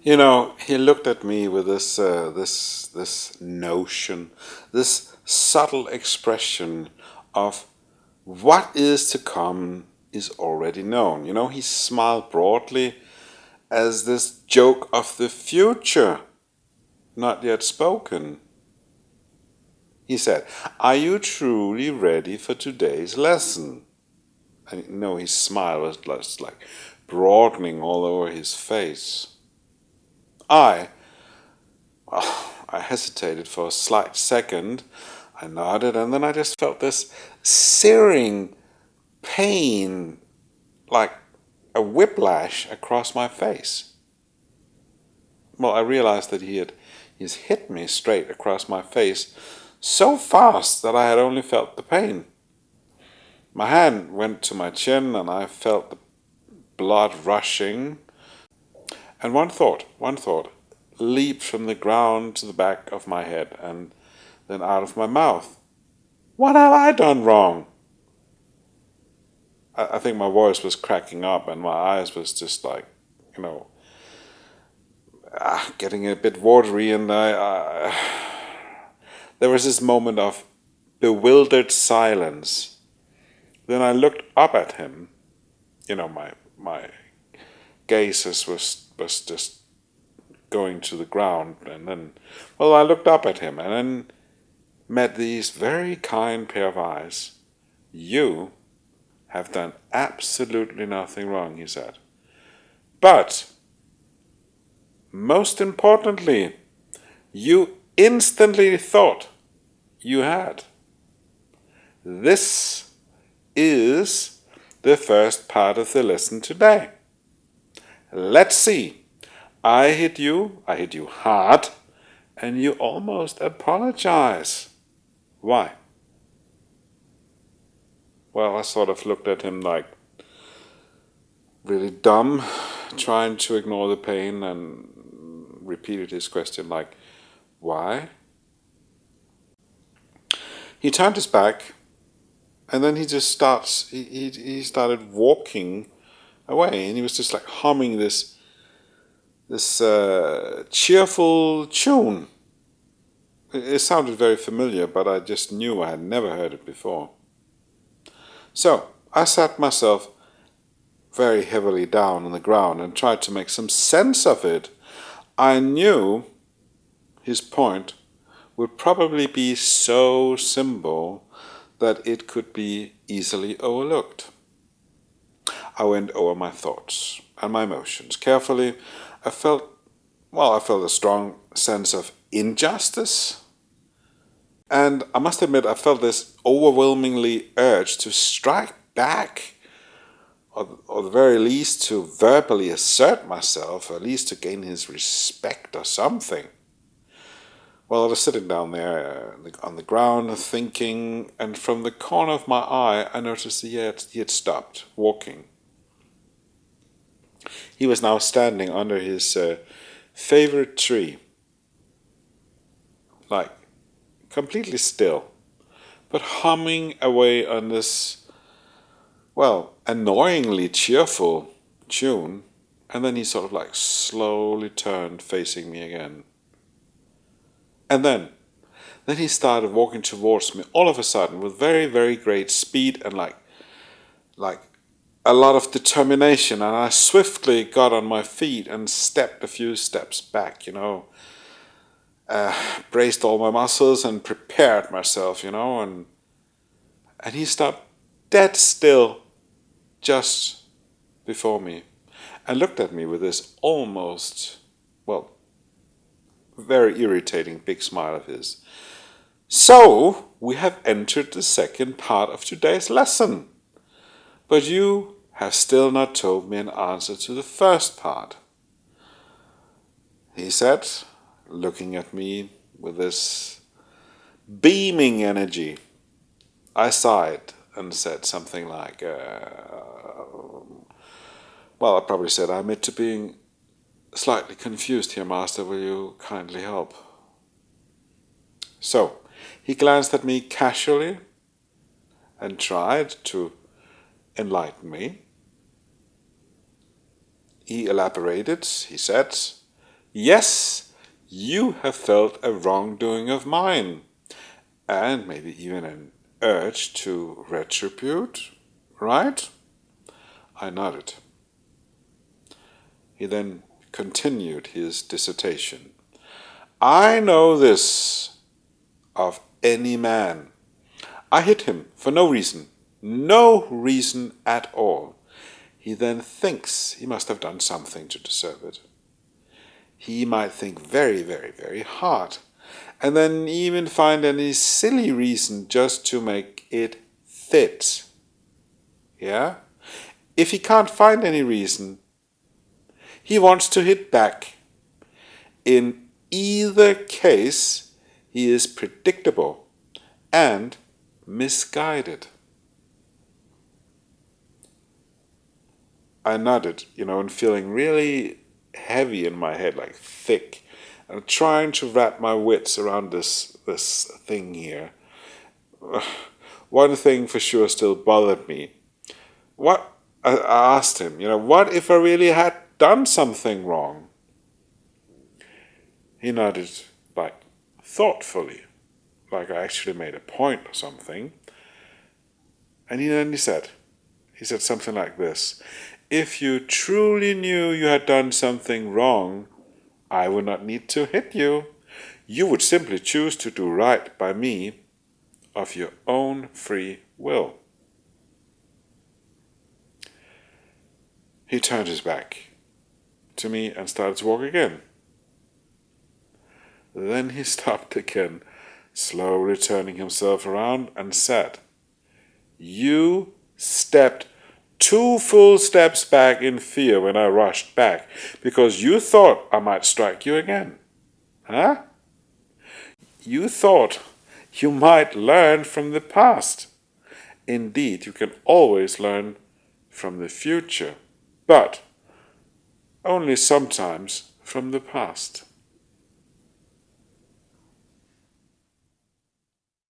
He looked at me with this notion, this subtle expression of what is to come is already known. He smiled broadly as this joke of the future, not yet spoken. He said, "Are you truly ready for today's lesson?" And his smile was just like broadening all over his face. I I hesitated for a slight second. I nodded, and then I just felt this searing pain, like a whiplash across my face. Well, I realized that he's hit me straight across my face so fast that I had only felt the pain. My hand went to my chin, and I felt the blood rushing. And one thought leaped from the ground to the back of my head and then out of my mouth. What have I done wrong? I think my voice was cracking up and my eyes was just like, you know, getting a bit watery, and there was this moment of bewildered silence. Then I looked up at him. My gazes was just going to the ground, and then, I looked up at him and then met these very kind pair of eyes. You have done absolutely nothing wrong, he said. But, most importantly, you instantly thought you had. This is the first part of the lesson today. Let's see. I hit you hard, and you almost apologize. Why? Well, I sort of looked at him like really dumb, trying to ignore the pain, and repeated his question like, why? He turned his back, and then he just started walking away, and he was just like humming this cheerful tune. It sounded very familiar, but I just knew I had never heard it before. So I sat myself very heavily down on the ground and tried to make some sense of it. I knew his point would probably be so simple that it could be easily overlooked. I went over my thoughts and my emotions carefully. I felt a strong sense of injustice. And I must admit, I felt this overwhelmingly urge to strike back, or the very least to verbally assert myself, or at least to gain his respect or something. Well, I was sitting down there on the ground thinking, and from the corner of my eye I noticed that he had stopped walking. He was now standing under his favorite tree, like completely still, but humming away on this, annoyingly cheerful tune, and then he sort of like slowly turned facing me again. And then he started walking towards me all of a sudden with very, very great speed and like a lot of determination, and I swiftly got on my feet and stepped a few steps back, braced all my muscles and prepared myself, and he stopped dead still just before me and looked at me with this almost, very irritating big smile of his. So, we have entered the second part of today's lesson. But you have still not told me an answer to the first part, he said, looking at me with this beaming energy. I sighed and said something like, I probably said, I admit to being slightly confused here, Master. Will you kindly help? So, he glanced at me casually and tried to enlighten me. He elaborated. He said, Yes, you have felt a wrongdoing of mine, and maybe even an urge to retribute, right? I nodded. He then continued his dissertation. I know this of any man. I hit him for no reason. No reason at all. He then thinks he must have done something to deserve it. He might think very, very, very hard, and then even find any silly reason just to make it fit. Yeah? If he can't find any reason, he wants to hit back. In either case, he is predictable and misguided. I nodded, and feeling really heavy in my head, like thick, and trying to wrap my wits around this thing here. One thing for sure still bothered me. What I asked him, what if I really had done something wrong? He nodded, like thoughtfully, like I actually made a point or something. And he said something like this: if you truly knew you had done something wrong, I would not need to hit you. You would simply choose to do right by me of your own free will. He turned his back to me and started to walk again. Then he stopped again, slowly turning himself around, and said, You stepped 2 full steps back in fear when I rushed back, because you thought I might strike you again. Huh? You thought you might learn from the past. Indeed, you can always learn from the future, but only sometimes from the past.